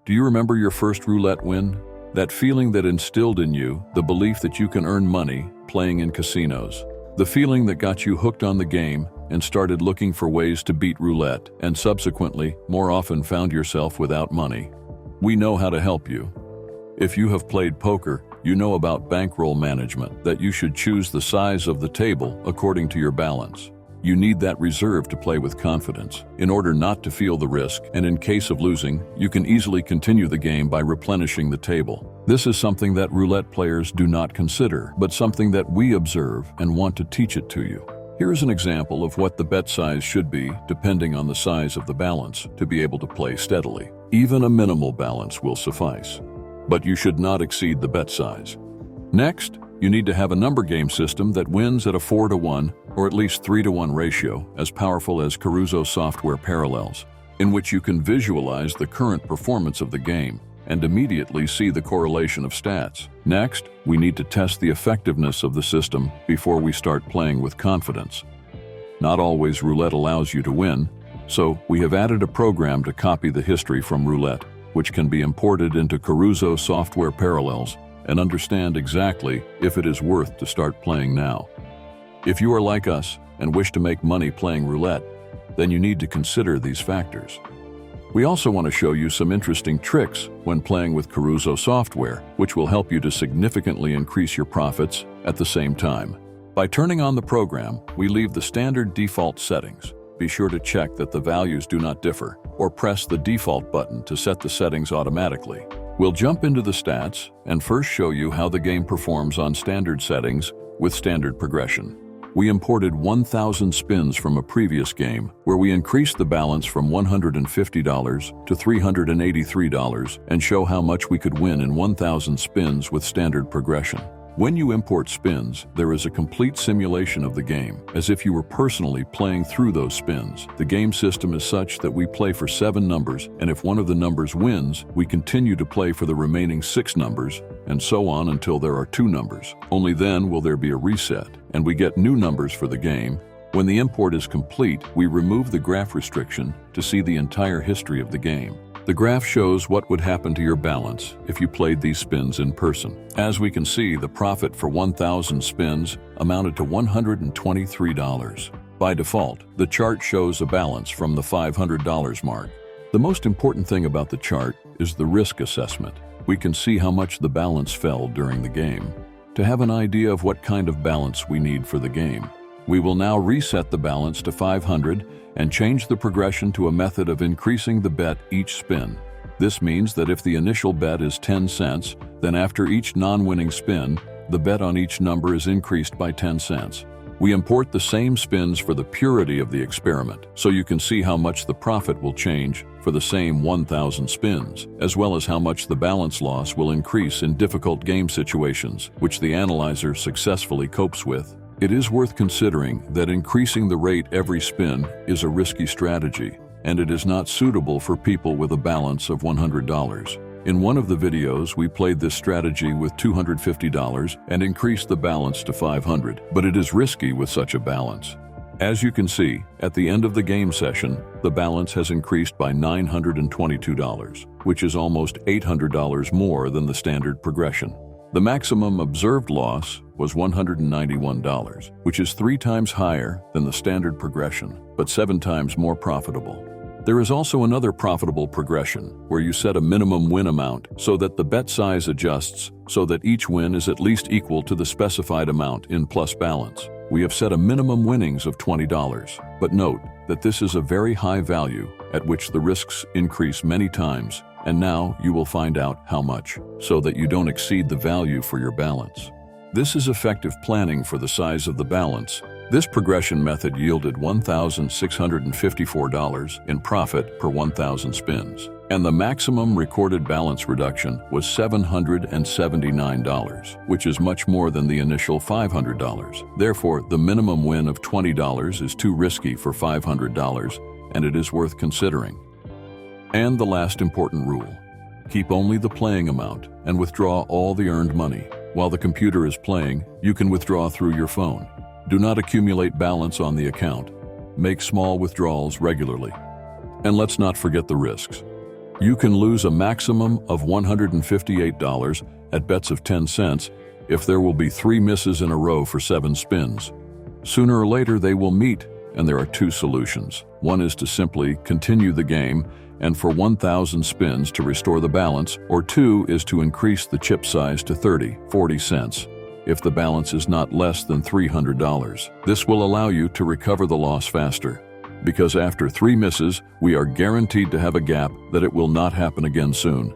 Do you remember your first roulette win? That feeling that instilled in you the belief that you can earn money playing in casinos. The feeling that got you hooked on the game and started looking for ways to beat roulette, and subsequently, more often found yourself without money. We know how to help you. If you have played poker, you know about bankroll management, that you should choose the size of the table according to your balance. You need that reserve to play with confidence in order not to feel the risk, and in case of losing, you can easily continue the game by replenishing the table. This is something that roulette players do not consider, but something that we observe and want to teach it to you. Here is an example of what the bet size should be depending on the size of the balance to be able to play steadily. Even a minimal balance will suffice, but you should not exceed the bet size. Next, you need to have a number game system that wins at a 4-to-1 or at least 3-to-1 ratio, as powerful as Caruso software parallels, in which you can visualize the current performance of the game and immediately see the correlation of stats. Next, we need to test the effectiveness of the system before we start playing with confidence. Not always roulette allows you to win, so we have added a program to copy the history from roulette, which can be imported into Caruso software parallels and understand exactly if it is worth to start playing now. If you are like us and wish to make money playing roulette, then you need to consider these factors. We also want to show you some interesting tricks when playing with Caruso software, which will help you to significantly increase your profits at the same time. By turning on the program, we leave the standard default settings. Be sure to check that the values do not differ, or press the default button to set the settings automatically. We'll jump into the stats and first show you how the game performs on standard settings with standard progression. We imported 1,000 spins from a previous game where we increased the balance from $150 to $383 and show how much we could win in 1,000 spins with standard progression. When you import spins, there is a complete simulation of the game, as if you were personally playing through those spins. The game system is such that we play for 7 numbers, and if one of the numbers wins, we continue to play for the remaining 6 numbers, and so on until there are 2 numbers. Only then will there be a reset, and we get new numbers for the game. When the import is complete, we remove the graph restriction to see the entire history of the game. The graph shows what would happen to your balance if you played these spins in person. As we can see, the profit for 1,000 spins amounted to $123. By default, the chart shows a balance from the $500 mark. The most important thing about the chart is the risk assessment. We can see how much the balance fell during the game to have an idea of what kind of balance we need for the game. We will now reset the balance to 500 and change the progression to a method of increasing the bet each spin. This means that if the initial bet is 10 cents, then after each non-winning spin, the bet on each number is increased by 10 cents. We import the same spins for the purity of the experiment, so you can see how much the profit will change for the same 1,000 spins, as well as how much the balance loss will increase in difficult game situations, which the analyzer successfully copes with. It is worth considering that increasing the rate every spin is a risky strategy, and it is not suitable for people with a balance of $100. In one of the videos, we played this strategy with $250 and increased the balance to $500, but it is risky with such a balance. As you can see, at the end of the game session, the balance has increased by $922, which is almost $800 more than the standard progression. The maximum observed loss was $191, which is 3 times higher than the standard progression, but 7 times more profitable. There is also another profitable progression where you set a minimum win amount so that the bet size adjusts so that each win is at least equal to the specified amount in plus balance. We have set a minimum winnings of $20, but note that this is a very high value at which the risks increase many times, and now you will find out how much, so that you don't exceed the value for your balance. This is effective planning for the size of the balance. This progression method yielded $1,654 in profit per 1,000 spins, and the maximum recorded balance reduction was $779, which is much more than the initial $500. Therefore, the minimum win of $20 is too risky for $500, and it is worth considering. And the last important rule: keep only the playing amount and withdraw all the earned money. While the computer is playing, you can withdraw through your phone. Do not accumulate balance on the account. Make small withdrawals regularly. And let's not forget the risks. You can lose a maximum of $158 at bets of 10 cents if there will be 3 misses in a row for 7 spins. Sooner or later they will meet, and there are 2 solutions. One is to simply continue the game and for 1,000 spins to restore the balance, or 2 is to increase the chip size to 30-40 cents if the balance is not less than $300. This will allow you to recover the loss faster, because after 3 misses, we are guaranteed to have a gap that it will not happen again soon.